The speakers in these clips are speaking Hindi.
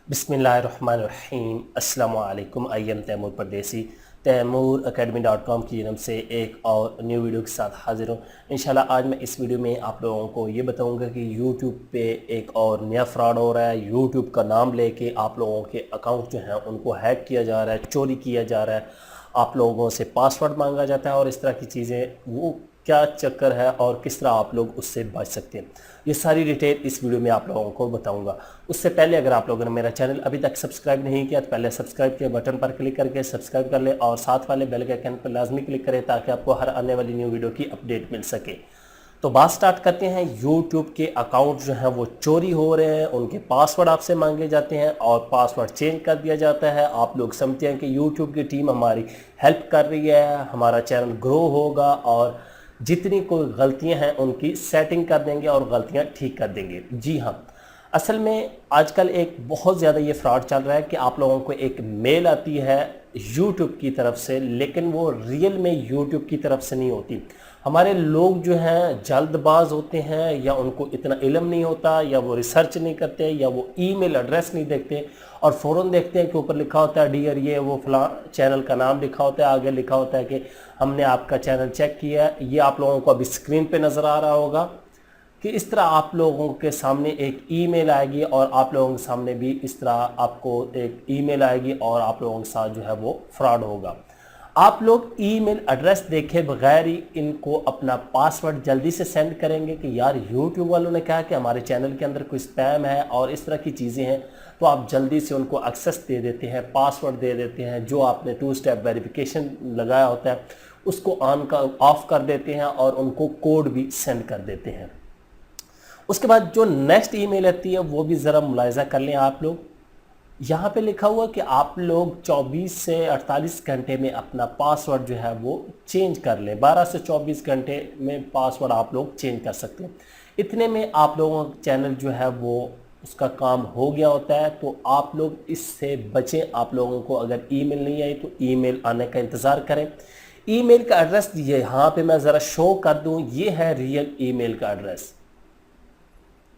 बिस्मिल्लाहिर्रहमानिर्रहीम अस्सलामु अलैकुम। आई एम तैमूर परदेसी तैमूर academy.com की जानब से एक और न्यू वीडियो के साथ हाजिर हूँ। इंशाल्लाह आज मैं इस वीडियो में आप लोगों को ये बताऊंगा कि YouTube पे एक और नया फ्रॉड हो रहा है। YouTube का नाम लेके आप लोगों के अकाउंट जो हैं उनको हैक किया जा रहा है, चोरी किया जा रहा है, आप लोगों से पासवर्ड मांगा जाता है और इस तरह की चीज़ें। वो क्या चक्कर है और किस तरह आप लोग उससे बच सकते हैं, ये सारी डिटेल इस वीडियो में आप लोगों को बताऊंगा। उससे पहले अगर आप लोगों ने मेरा चैनल अभी तक सब्सक्राइब नहीं किया तो पहले सब्सक्राइब के बटन पर क्लिक करके सब्सक्राइब कर लें और साथ वाले बेल के आइकन पर लाजमी क्लिक करें ताकि आपको हर आने वाली न्यू वीडियो की अपडेट मिल सके। तो बात स्टार्ट करते हैं। यूट्यूब के अकाउंट जो हैं वो चोरी हो रहे हैं, उनके पासवर्ड आपसे मांगे जाते हैं और पासवर्ड चेंज कर दिया जाता है। आप लोग समझते हैं कि यूट्यूब की टीम हमारी हेल्प कर रही है, हमारा चैनल ग्रो होगा और जितनी कोई गलतियां हैं उनकी सेटिंग कर देंगे और गलतियां ठीक कर देंगे। जी हाँ, असल में आजकल एक बहुत ज़्यादा ये फ्रॉड चल रहा है कि आप लोगों को एक मेल आती है YouTube की तरफ से, लेकिन वो रियल में YouTube की तरफ से नहीं होती। हमारे लोग जो हैं जल्दबाज होते हैं, या उनको इतना इल्म नहीं होता, या वो रिसर्च नहीं करते, या वो ईमेल एड्रेस नहीं देखते और फ़ौरन देखते हैं कि ऊपर लिखा होता है डियर, ये वो फलां चैनल का नाम लिखा होता है, आगे लिखा होता है कि हमने आपका चैनल चेक किया है। ये आप लोगों को अभी स्क्रीन पे नज़र आ रहा होगा कि इस तरह आप लोगों के सामने एक ईमेल आएगी और आप लोगों के सामने भी इस तरह आपको एक ईमेल आएगी और आप लोगों के साथ जो है वो फ्रॉड होगा। आप लोग ईमेल एड्रेस देखे बगैर ही इनको अपना पासवर्ड जल्दी से सेंड करेंगे कि यार यूट्यूब वालों ने कहा कि हमारे चैनल के अंदर कोई स्पैम है और इस तरह की चीज़ें हैं, तो आप जल्दी से उनको एक्सेस दे देते हैं, पासवर्ड दे देते हैं। जो आपने 2 स्टेप वेरिफिकेशन लगाया होता है उसको ऑफ कर देते हैं और उनको कोड भी सेंड कर देते हैं। उसके बाद जो नेक्स्ट ईमेल आती है वो भी ज़रा मुलायजा कर लें आप लोग। यहाँ पे लिखा हुआ कि आप लोग 24 से 48 घंटे में अपना पासवर्ड जो है वो चेंज कर लें। 12 से 24 घंटे में पासवर्ड आप लोग चेंज कर सकते हैं। इतने में आप लोगों का चैनल जो है वो उसका काम हो गया होता है। तो आप लोग इससे बचें। आप लोगों को अगर ईमेल नहीं आई तो ईमेल आने का इंतज़ार करें। ईमेल का एड्रेस यहाँ पे मैं ज़रा शो कर दूँ, ये है रियल ईमेल का एड्रेस।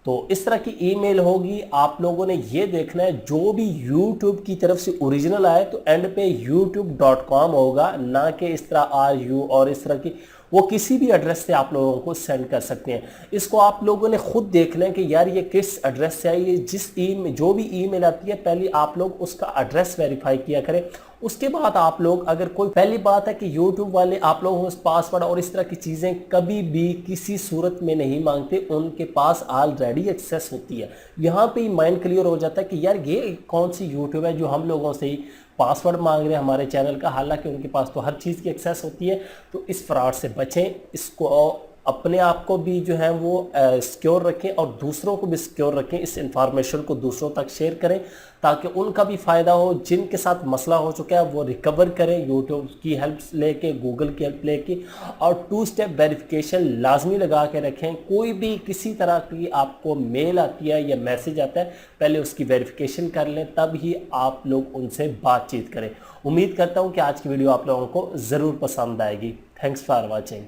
तो इस तरह की ईमेल होगी। आप लोगों ने ये देखना है जो भी YouTube की तरफ से ओरिजिनल आए तो एंड पे youtube.com होगा, ना कि इस तरह RU और इस तरह की वो किसी भी एड्रेस से आप लोगों को सेंड कर सकते हैं। इसको आप लोगों ने खुद देखना है कि यार ये किस एड्रेस से आई है। जो भी ईमेल आती है पहले आप लोग उसका एड्रेस वेरीफाई किया करें। उसके बाद आप लोग, अगर कोई, पहली बात है कि YouTube वाले आप लोगों को पासवर्ड और इस तरह की चीज़ें कभी भी किसी सूरत में नहीं मांगते, उनके पास ऑलरेडी एक्सेस होती है। यहाँ पे ही माइंड क्लियर हो जाता है कि यार ये कौन सी YouTube है जो हम लोगों से ही पासवर्ड मांग रहे हैं हमारे चैनल का, हालांकि उनके पास तो हर चीज़ की एक्सेस होती है। तो इस फ्रॉड से बचें। इसको अपने आप को भी जो है वो सिक्योर रखें और दूसरों को भी सिक्योर रखें। इस इंफॉर्मेशन को दूसरों तक शेयर करें ताकि उनका भी फ़ायदा हो। जिनके साथ मसला हो चुका है वो रिकवर करें यूट्यूब की हेल्प लेके, गूगल की हेल्प लेके, और 2 स्टेप वेरिफिकेशन लाजमी लगा के रखें। कोई भी किसी तरह की आपको मेल आती है या मैसेज आता है, पहले उसकी वेरिफिकेशन कर लें, तब ही आप लोग उनसे बातचीत करें। उम्मीद करता हूँ कि आज की वीडियो आप लोगों को ज़रूर पसंद आएगी। Thanks for watching.